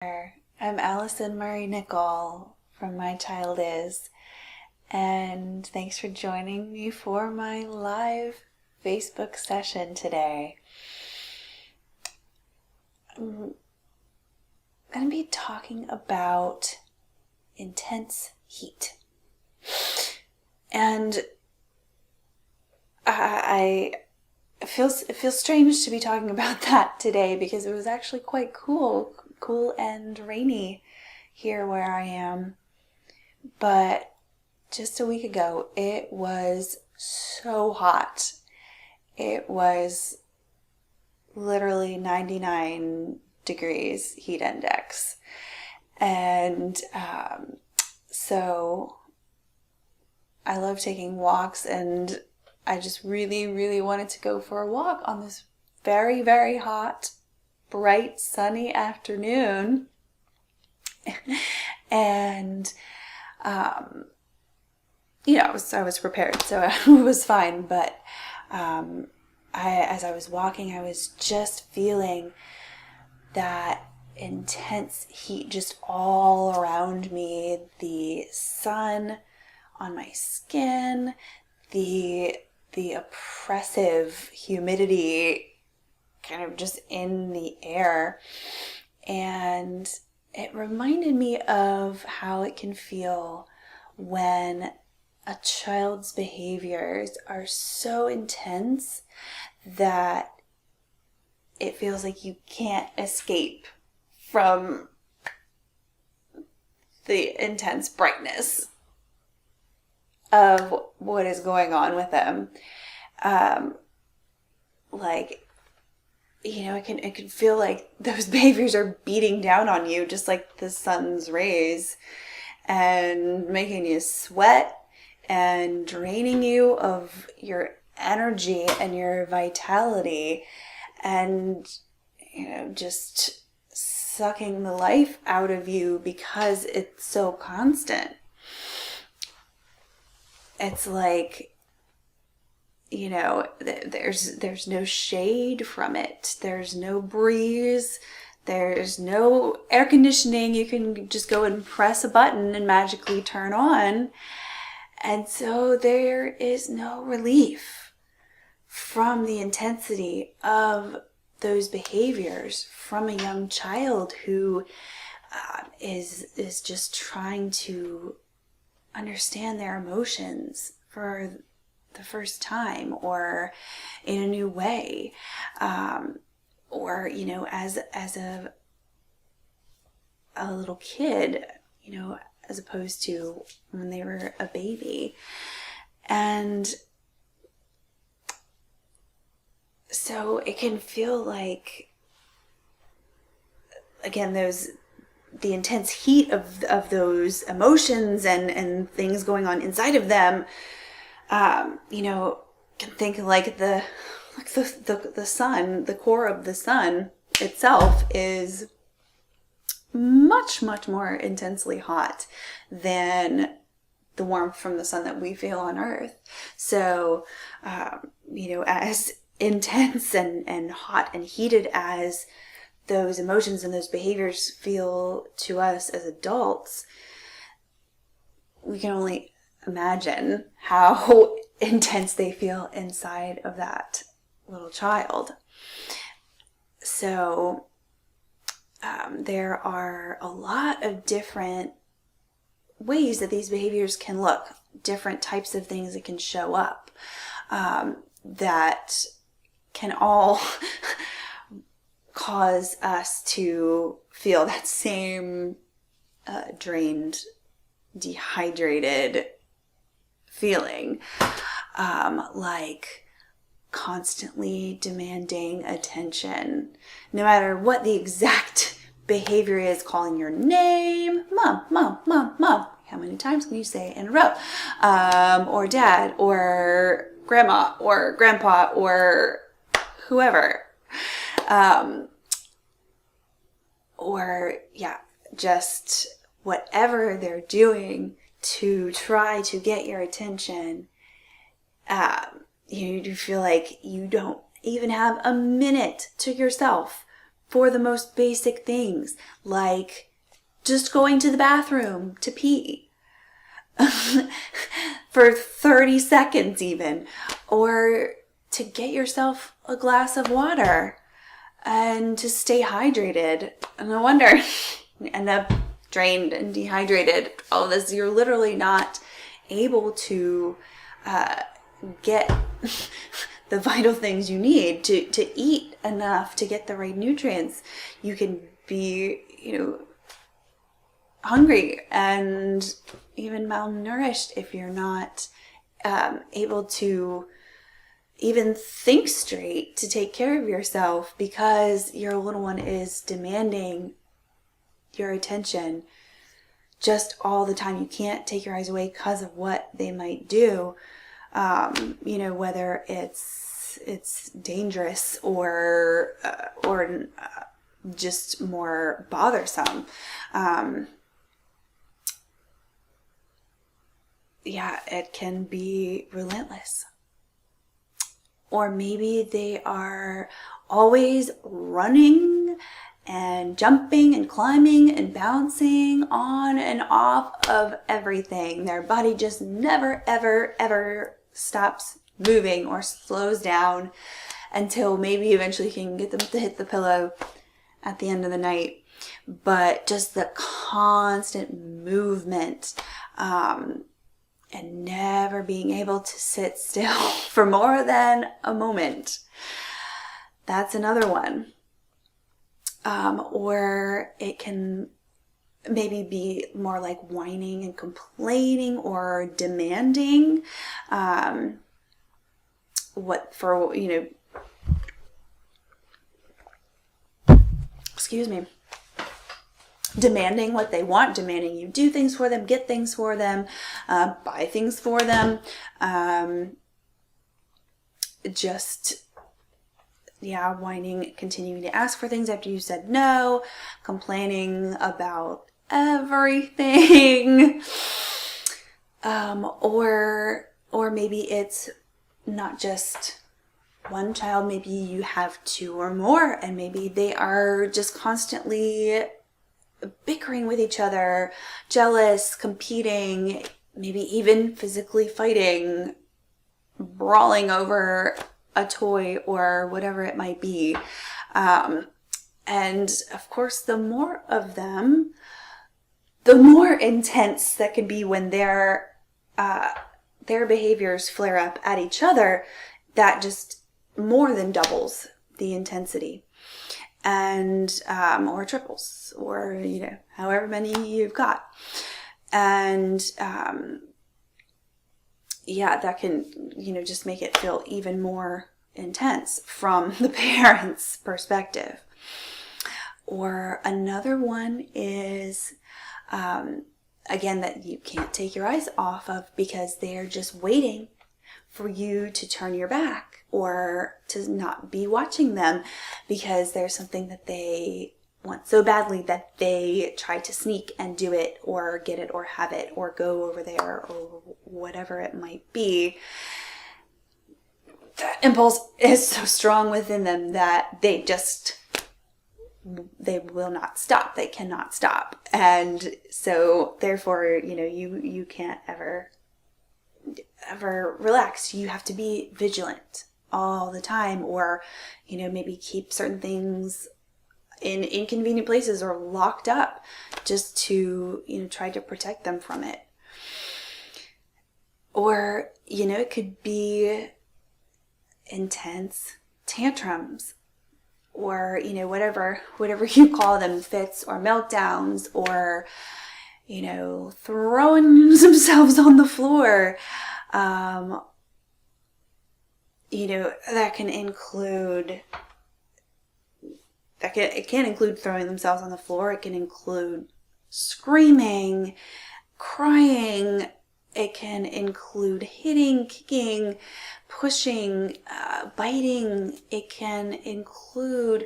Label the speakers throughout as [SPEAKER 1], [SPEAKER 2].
[SPEAKER 1] I'm Allison Murray Nicol from My Child Is, and thanks for joining me for my live Facebook session today. I'm going to be talking about intense heat. And it feels strange to be talking about that today because it was actually quite cool and rainy here where I am. But just a week ago, it was so hot. It was literally 99 degrees heat index. And so I love taking walks, and I just really, really wanted to go for a walk on this very, very hot, bright, sunny afternoon. And, I was prepared, so it was fine. But as I was walking, I was just feeling that intense heat just all around me, the sun on my skin, the oppressive humidity kind of just in the air. And it reminded me of how it can feel when a child's behaviors are so intense that it feels like you can't escape from the intense brightness of what is going on with them. It can feel like those behaviors are beating down on you, just like the sun's rays, and making you sweat and draining you of your energy and your vitality, and just sucking the life out of you because it's so constant. It's like, there's no shade from it. There's no breeze. There's no air conditioning. You can just go and press a button and magically turn on. And so there is no relief from the intensity of those behaviors from a young child who is just trying to understand their emotions for the first time, or in a new way, or as a little kid, as opposed to when they were a baby. And so it can feel like, again, the intense heat of those emotions and things going on inside of them, can think like the sun, the core of the sun itself is much, much more intensely hot than the warmth from the sun that we feel on Earth. So, as intense and hot and heated as those emotions and those behaviors feel to us as adults, we can only imagine how intense they feel inside of that little child. So there are a lot of different ways that these behaviors can look, different types of things that can show up, that can all cause us to feel that same drained, dehydrated feeling, like constantly demanding attention, no matter what the exact behavior is. Calling your name, mom, mom, mom, mom. How many times can you say it in a row? Or dad, or grandma, or grandpa, or whoever. Just whatever they're doing to try to get your attention. You feel like you don't even have a minute to yourself for the most basic things, like just going to the bathroom to pee for 30 seconds even, or to get yourself a glass of water and to stay hydrated. And no wonder you end up drained and dehydrated. All this, you're literally not able to get the vital things you need to eat enough to get the right nutrients. You can be, hungry and even malnourished if you're not able to even think straight to take care of yourself, because your little one is demanding your attention just all the time. You can't take your eyes away because of what they might do, whether it's dangerous or just more bothersome. It can be relentless. Or maybe they are always running and jumping and climbing and bouncing on and off of everything. Their body just never, ever, ever stops moving or slows down until maybe eventually you can get them to hit the pillow at the end of the night. But just the constant movement, and never being able to sit still for more than a moment. That's another one. Or it can maybe be more like whining and complaining or demanding. Demanding what they want, demanding you do things for them, get things for them, buy things for them. Whining, continuing to ask for things after you said no, complaining about everything. Or maybe it's not just one child, maybe you have two or more, and maybe they are just constantly bickering with each other, jealous, competing, maybe even physically fighting, brawling over a toy or whatever it might be. And of course, the more of them, the more intense that can be when their behaviors flare up at each other. That just more than doubles the intensity. And or triples, or however many you've got. And that can just make it feel even more intense from the parent's perspective. Or another one is again, that you can't take your eyes off of, because they're just waiting for you to turn your back or to not be watching them, because there's something that they want so badly that they try to sneak and do it or get it or have it or go over there or whatever it might be. That impulse is so strong within them that they will not stop. They cannot stop. And so therefore, you can't ever relax. You have to be vigilant all the time, or maybe keep certain things in inconvenient places or locked up just to try to protect them from it. Or it could be intense tantrums, or whatever you call them, fits or meltdowns, or throwing themselves on the floor. That can include it can include throwing themselves on the floor. It can include screaming, crying. It can include hitting, kicking, pushing, biting. It can include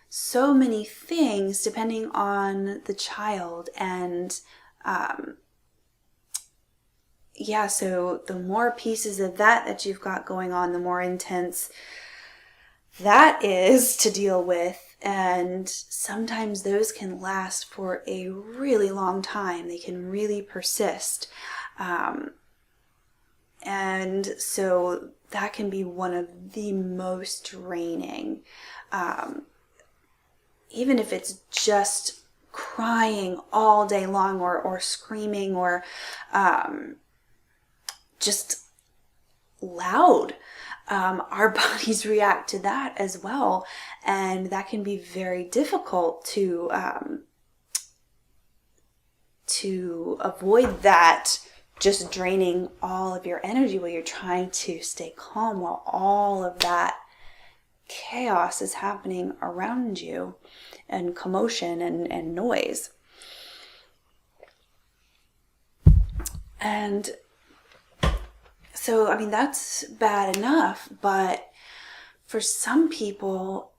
[SPEAKER 1] so many things depending on the child. And so the more pieces of that you've got going on, the more intense that is to deal with. And sometimes those can last for a really long time. They can really persist. And so that can be one of the most draining. Even if it's just crying all day long, or screaming, or just loud. Our bodies react to that as well, and that can be very difficult to avoid that just draining all of your energy while you're trying to stay calm, while all of that chaos is happening around you, and commotion and noise. And so, I mean, that's bad enough, but for some people,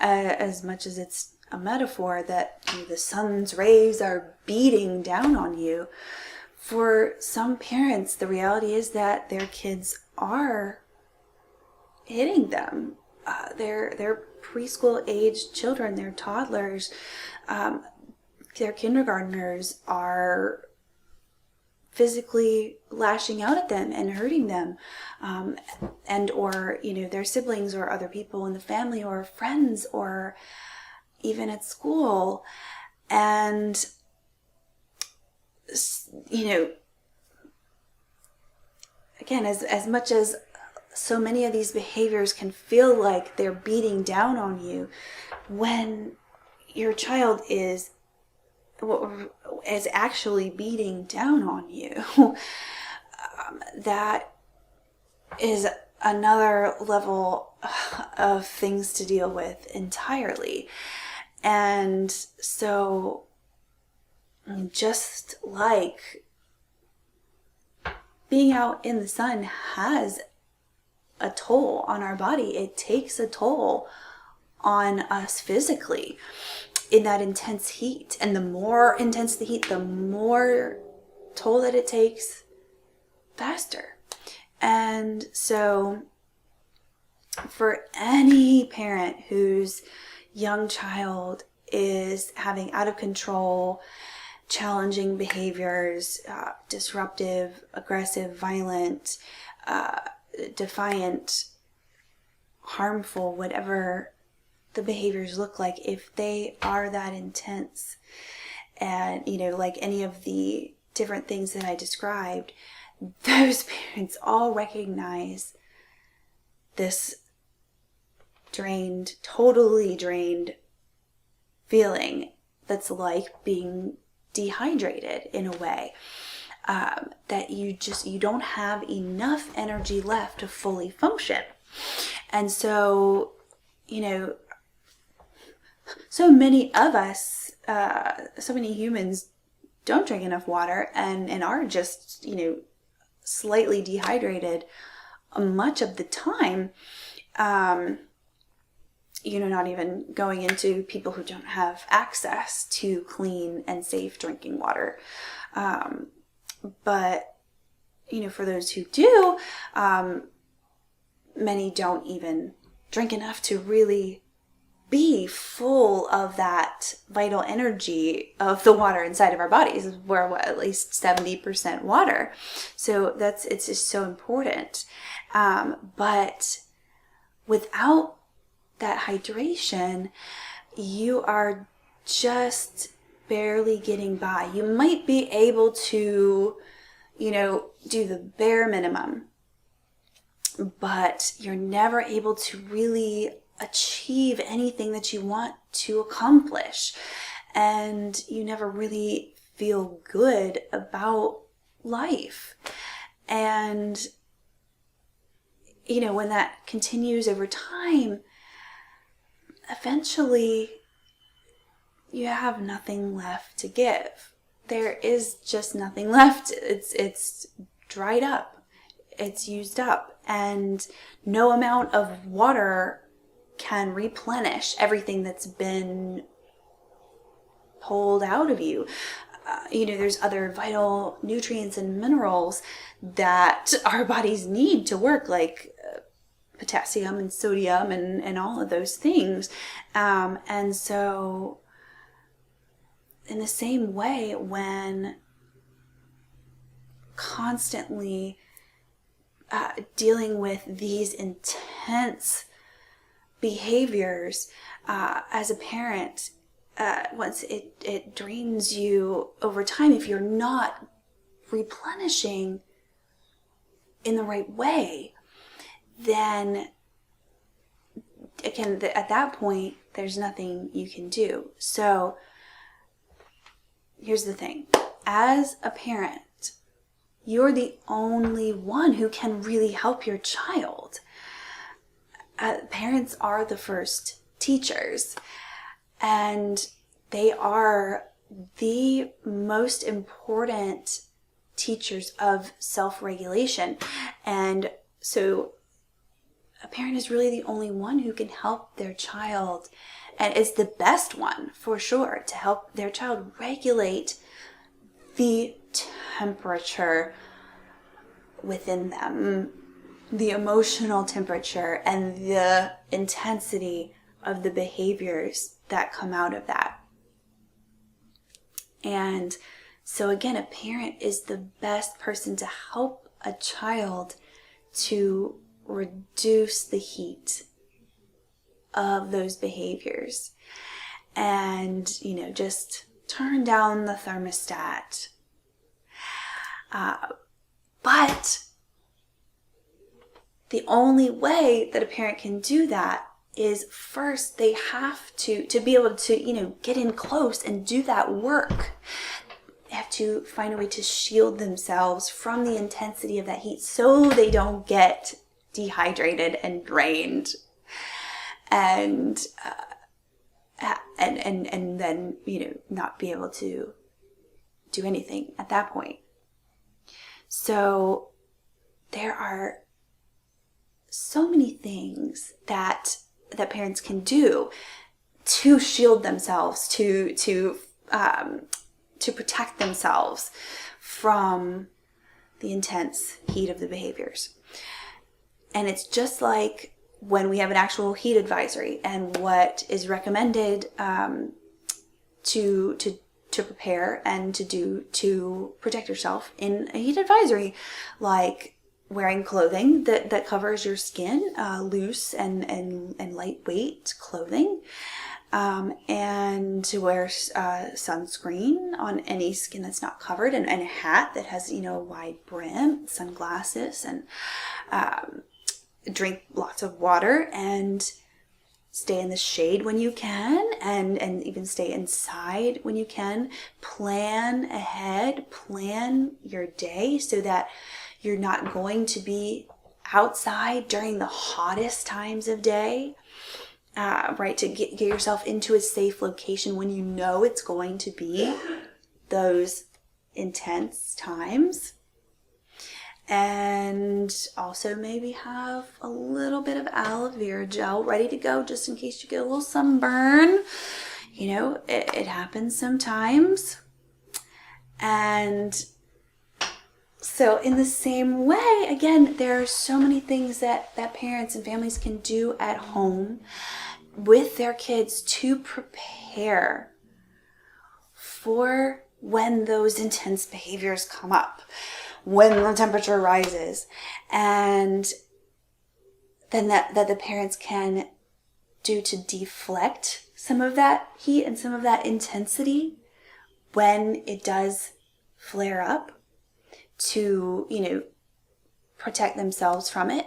[SPEAKER 1] as much as it's a metaphor that the sun's rays are beating down on you, for some parents, the reality is that their kids are hitting them. They're preschool age children, they're toddlers, their kindergartners are physically lashing out at them and hurting them, and or their siblings or other people in the family or friends or even at school. And again, as much as so many of these behaviors can feel like they're beating down on you, when your child is actually beating down on you, that is another level of things to deal with entirely. And so, just like being out in the sun has a toll on our body, it takes a toll on us physically in that intense heat. And the more intense the heat, the more toll that it takes faster. And so for any parent whose young child is having out of control, challenging behaviors, disruptive, aggressive, violent, defiant, harmful, whatever the behaviors look like, if they are that intense, and like any of the different things that I described, those parents all recognize this totally drained feeling that's like being dehydrated in a way, that you don't have enough energy left to fully function. And so, so many of us, so many humans don't drink enough water and are just, slightly dehydrated much of the time. Not even going into people who don't have access to clean and safe drinking water. But, for those who do, many don't even drink enough to really be full of that vital energy of the water inside of our bodies. We're at least 70% water. So it's just so important. But without that hydration, you are just barely getting by. You might be able to, do the bare minimum, but you're never able to really achieve anything that you want to accomplish. And you never really feel good about life. And, when that continues over time, eventually you have nothing left to give. There is just nothing left. It's dried up. It's used up. And no amount of water can replenish everything that's been pulled out of you. There's other vital nutrients and minerals that our bodies need to work, like potassium and sodium and all of those things. And so in the same way, when constantly dealing with these intense behaviors as a parent, once it drains you over time, if you're not replenishing in the right way, then again, at that point, there's nothing you can do. So here's the thing. As a parent, you're the only one who can really help your child. Parents are the first teachers, and they are the most important teachers of self-regulation. And so a parent is really the only one who can help their child, and is the best one for sure, to help their child regulate the temperature within them, the emotional temperature, and the intensity of the behaviors that come out of that. And so again, a parent is the best person to help a child to reduce the heat of those behaviors, and just turn down the thermostat. But the only way that a parent can do that is, first they have to be able to get in close and do that work. They have to find a way to shield themselves from the intensity of that heat so they don't get dehydrated and drained, and then not be able to do anything at that point. So there are so many things that parents can do to shield themselves, to protect themselves from the intense heat of the behaviors. And it's just like when we have an actual heat advisory, and what is recommended to prepare and to do to protect yourself in a heat advisory, like wearing clothing that covers your skin, loose and lightweight clothing, and to wear sunscreen on any skin that's not covered, and a hat that has a wide brim, sunglasses, and drink lots of water, and stay in the shade when you can, and even stay inside when you can. Plan ahead, plan your day so that you're not going to be outside during the hottest times of day, right? To get yourself into a safe location when you know it's going to be those intense times. And also maybe have a little bit of aloe vera gel ready to go just in case you get a little sunburn. It happens sometimes. And so in the same way, again, there are so many things that parents and families can do at home with their kids to prepare for when those intense behaviors come up, when the temperature rises, and then that the parents can do to deflect some of that heat and some of that intensity when it does flare up, to protect themselves from it,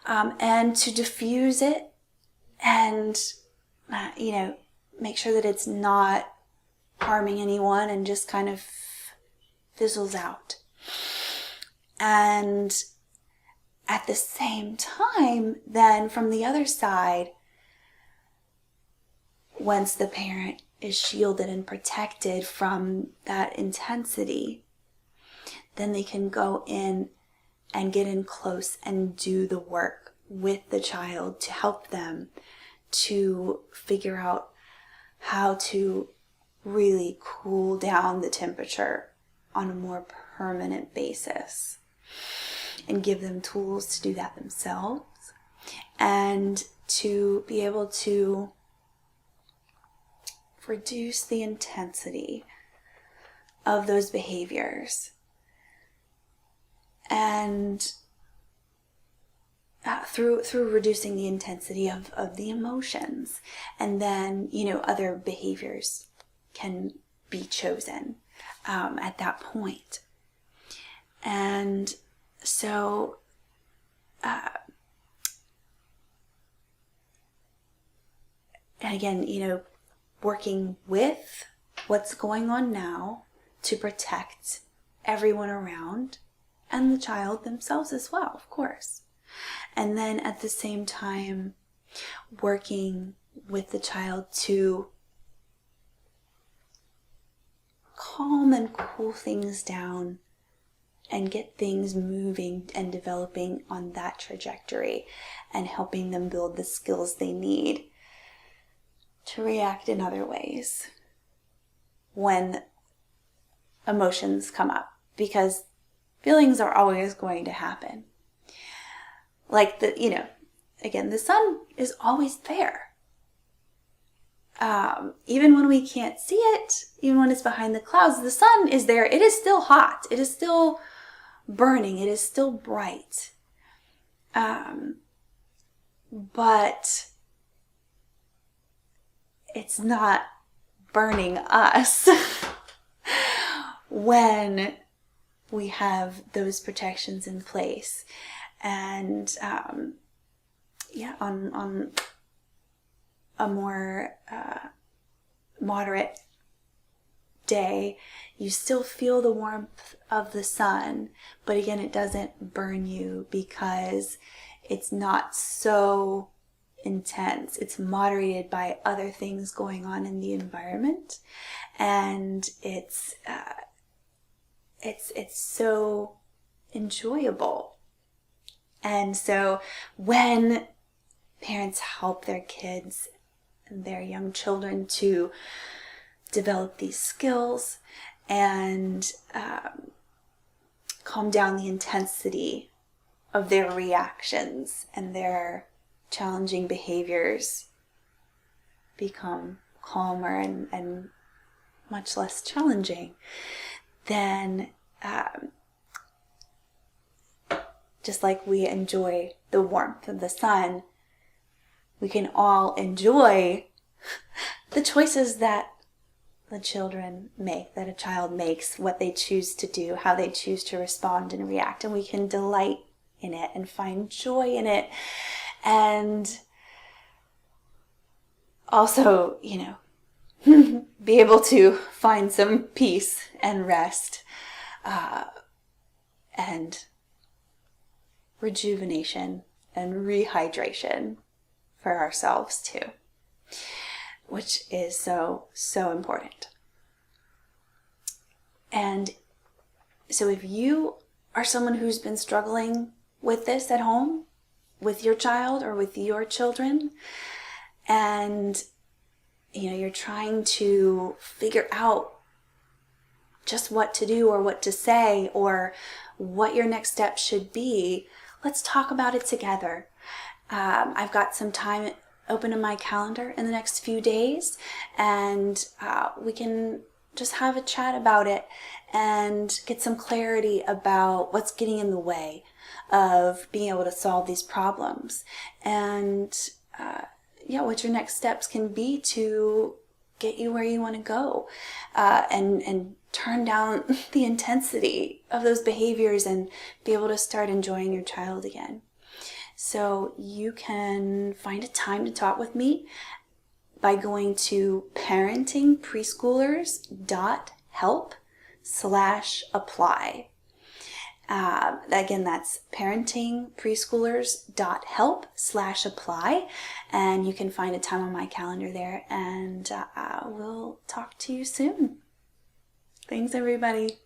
[SPEAKER 1] and to diffuse it, and make sure that it's not harming anyone and just kind of fizzles out. And at the same time, then from the other side, once the parent is shielded and protected from that intensity, then they can go in and get in close and do the work with the child to help them to figure out how to really cool down the temperature on a more permanent basis, and give them tools to do that themselves, and to be able to reduce the intensity of those behaviors. And through reducing the intensity of the emotions, and then other behaviors can be chosen at that point. And so and again, working with what's going on now to protect everyone around and the child themselves as well, of course. And then at the same time, working with the child to calm and cool things down and get things moving and developing on that trajectory, and helping them build the skills they need to react in other ways when emotions come up, because feelings are always going to happen. Like again, the sun is always there. Even when we can't see it, even when it's behind the clouds, the sun is there. It is still hot. It is still burning. It is still bright. But it's not burning us when we have those protections in place. And on a more moderate day, you still feel the warmth of the sun, but again, it doesn't burn you because it's not so intense. It's moderated by other things going on in the environment, and it's so enjoyable. And so when parents help their kids and their young children to develop these skills and calm down the intensity of their reactions, and their challenging behaviors become calmer and much less challenging, then just like we enjoy the warmth of the sun, we can all enjoy the choices that the children make, that a child makes, what they choose to do, how they choose to respond and react, and we can delight in it and find joy in it, and also, be able to find some peace and rest and rejuvenation and rehydration for ourselves too, which is so important. And so if you are someone who's been struggling with this at home, with your child or with your children, and you're trying to figure out just what to do or what to say or what your next step should be, let's talk about it together. I've got some time open in my calendar in the next few days, and we can just have a chat about it and get some clarity about what's getting in the way of being able to solve these problems, and what your next steps can be to get you where you want to go, and turn down the intensity of those behaviors and be able to start enjoying your child again. So you can find a time to talk with me by going to parentingpreschoolers.help/apply. Again, that's parentingpreschoolers.help/apply, and you can find a time on my calendar there, and we'll talk to you soon. Thanks, everybody.